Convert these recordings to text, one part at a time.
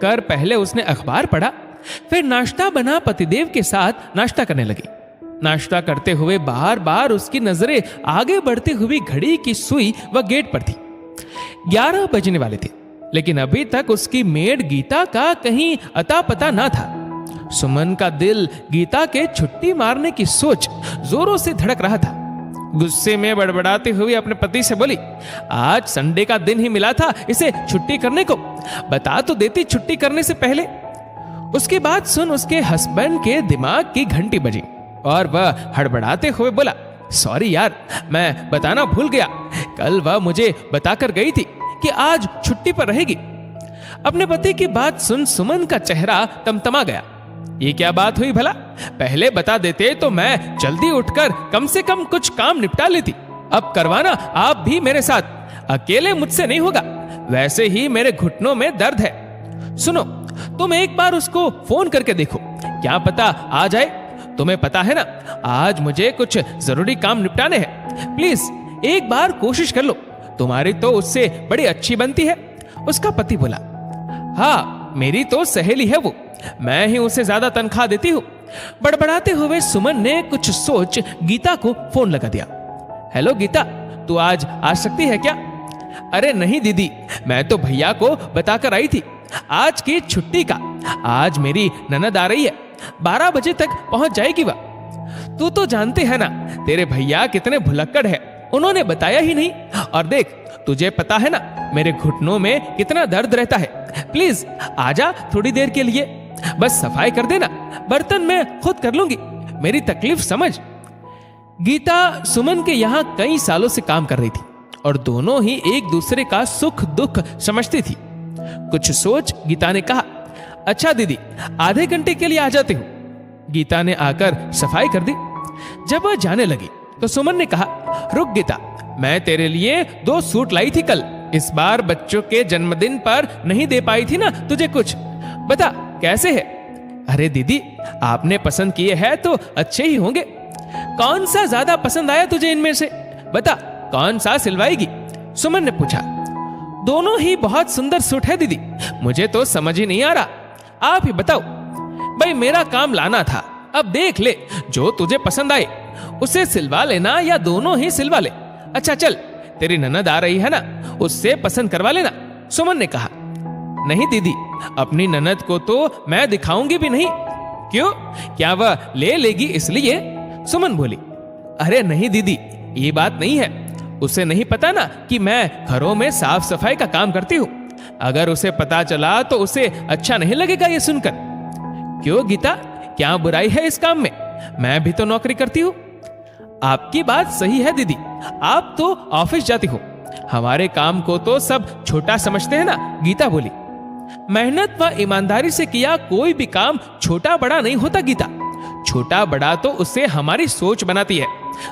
कर पहले उसने अखबार पढ़ा, फिर नाश्ता बना पतिदेव के साथ नाश्ता करने लगी। नाश्ता करते हुए बार बार उसकी नजरें आगे बढ़ती हुई घड़ी की सुई व गेट पर थी। 11 बजने वाले थे, लेकिन अभी तक उसकी मेड गीता का कहीं अता पता ना था। सुमन का दिल गीता के छुट्टी मारने की सोच जोरों से धड़क रहा था। गुस्से में बड़बड़ाते हुए अपने पति से बोली, आज संडे का दिन ही मिला था इसे छुट्टी करने को, बता तो देती छुट्टी करने से पहले। उसकी बात सुन उसके हस्बैंड के दिमाग की घंटी बजी और वह हड़बड़ाते हुए बोला, सॉरी यार, मैं बताना भूल गया। कल वह मुझे बताकर गई थी कि आज छुट्टी पर रहेगी। अपने पति की बात सुन सुमन का चेहरा तमतमा गया। ये क्या बात हुई भला? पहले बता देते तो मैं जल्दी उठकर कम से कम कुछ काम निपटा लेती। अब करवाना आप भी मेरे साथ, अकेले मुझसे नहीं होगा। वैसे ही मेरे घुटनों में दर्द है। सुनो, तुम एक बार उसको फोन करके देखो, क्या पता आ जाए। तुम्हें पता है ना, आज मुझे कुछ जरूरी काम निपटाने हैं। प्लीज एक बार कोशिश कर लो, तुम्हारी तो उससे बड़ी अच्छी बनती है। उसका पति बोला, हाँ मेरी तो सहेली है वो, मैं ही उसे ज्यादा तनख्वाह देती हूँ। बड़बड़ाते हुए सुमन ने कुछ सोच गीता को फोन लगा दिया। हेलो गीता, तू आज आ सकती है क्या? अरे नहीं दीदी, मैं तो भैया को बताकर आई थी आज की छुट्टी का। आज मेरी ननद आ रही है, 12 बजे तक पहुंच जाएगी वह। तू तो जानते है ना तेरे भैया कितने भुलक्कड़ है, उन्होंने बताया ही नहीं। और देख, तुझे पता है ना मेरे घुटनों में कितना दर्द रहता है। प्लीज आजा थोड़ी देर के लिए, बस सफाई कर देना, बर्तन मैं खुद कर लूंगी, मेरी तकलीफ समझ। गीता सुमन के यहाँ कई सालों से काम कर रही थी और दोनों ही एक दूसरे का सुख दुख समझती थी। कुछ सोच गीता ने कहा, अच्छा दीदी, आधे घंटे के लिए आ जाती हूँ। गीता ने आकर सफाई कर दी। जब वह जाने लगी तो सुमन ने कहा, रुक गीता, मैं तेरे लिए 2 सूट लाई थी कल। इस बार बच्चों के जन्मदिन पर नहीं दे पाई थी ना तुझे कुछ, बता कैसे है? अरे दीदी, आपने पसंद किए हैं तो अच्छे ही होंगे। कौन सा ज्यादा पसंद आया तुझे इनमें से? बता कौन सा सिलवाएगी? सुमन ने पूछा। दोनों ही बहुत सुंदर सूट है दीदी, मुझे तो समझ ही नहीं आ रहा, आप ही बताओ। भाई मेरा काम लाना था, अब देख ले, जो तुझे पसंद आए उसे सिलवा लेना या दोनों ही सिलवा ले। अच्छा चल, तेरी ननद आ रही है ना, उससे पसंद करवा लेना, सुमन ने कहा। नहीं दीदी, अपनी ननद को तो मैं दिखाऊंगी भी नहीं। क्यों, क्या वह ले लेगी इसलिए? सुमन बोली। अरे नहीं दीदी, ये बात नहीं है, उसे नहीं पता ना कि मैं घरों में साफ सफाई का काम करती हूँ। अगर उसे पता चला तो उसे अच्छा नहीं लगेगा ये सुनकर। क्यों गीता, क्या बुराई है इस काम में? मैं भी तो नौकरी करती हूँ। आपकी बात सही है दीदी, आप तो ऑफिस जाती हो, हमारे काम को तो सब छोटा समझते हैं ना, गीता बोली। मेहनत व ईमानदारी से किया कोई भी काम छोटा बड़ा नहीं होता गीता, छोटा बड़ा तो उससे हमारी सोच बनाती है।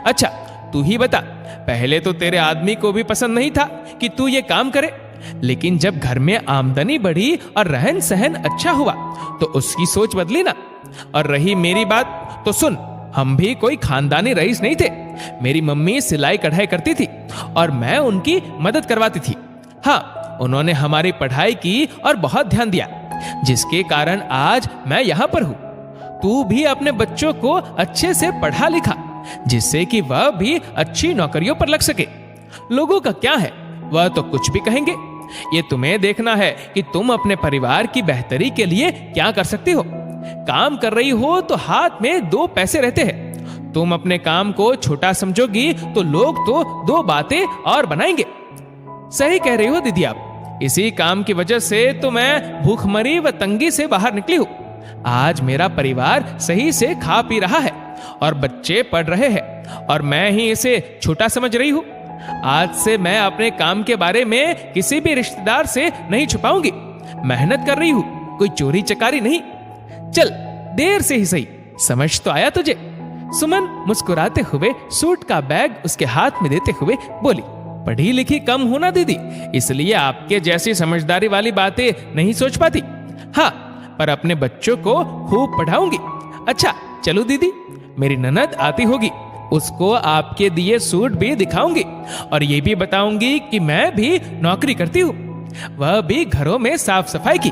अच्छा तू ही बता, पहले तो तेरे आदमी को भी पसंद नहीं था कि तू ये काम करे, लेकिन जब घर में आमदनी बढ़ी और रहन सहन अच्छा हुआ तो उसकी सोच बदली ना। और रही मेरी बात तो सुन, हम भी कोई खानदानी रईस नहीं थे। मेरी मम्मी सिलाई कढ़ाई करती थी और मैं उनकी मदद करवाती थी। हाँ, उन्होंने हमारी पढ़ाई की और बहुत ध्यान दिया, जिसके कारण आज मैं यहाँ पर हूँ। तू भी अपने बच्चों को अच्छे से पढ़ा लिखा, जिससे कि वह भी अच्छी नौकरियों पर लग सके। लोगों का क्या है, वह तो कुछ भी कहेंगे। ये तुम्हें देखना है कि तुम अपने परिवार की बेहतरी के लिए क्या कर सकती हो। काम कर रही हो तो हाथ में 2 पैसे रहते हैं। तुम अपने काम को छोटा समझोगी तो लोग तो 2 बातें और बनाएंगे। सही कह रही हो दीदी आप, इसी काम की वजह से तो मैं भूखमरी व तंगी से बाहर निकली हूँ। आज मेरा परिवार सही से खा पी रहा है और बच्चे पढ़ रहे हैं और मैं ही इसे छोटा समझ रही हूँ। आज से मैं अपने काम के बारे में किसी भी रिश्तेदार से नहीं छुपाऊंगी। मेहनत कर रही हूँ, कोई चोरी चकारी नहीं। चल देर से ही सही, समझ तो आया तुझे? सुमन मुस्कुराते हुए सूट का बैग उसके हाथ में देते हुए बोली। पढ़ी लिखी कम हो ना दीदी, इसलिए आपके जैसी समझदारी वाली बातें नहीं सोच पाती। हाँ, पर अपने बच्चों को खूब पढ़ाऊंगी। अच्छा चलो दीदी, मेरी ननद आती होगी, उसको आपके दिए सूट भी दिखाऊंगी और ये भी बताऊंगी कि मैं भी नौकरी करती हूँ, वह भी घरों में साफ सफाई की।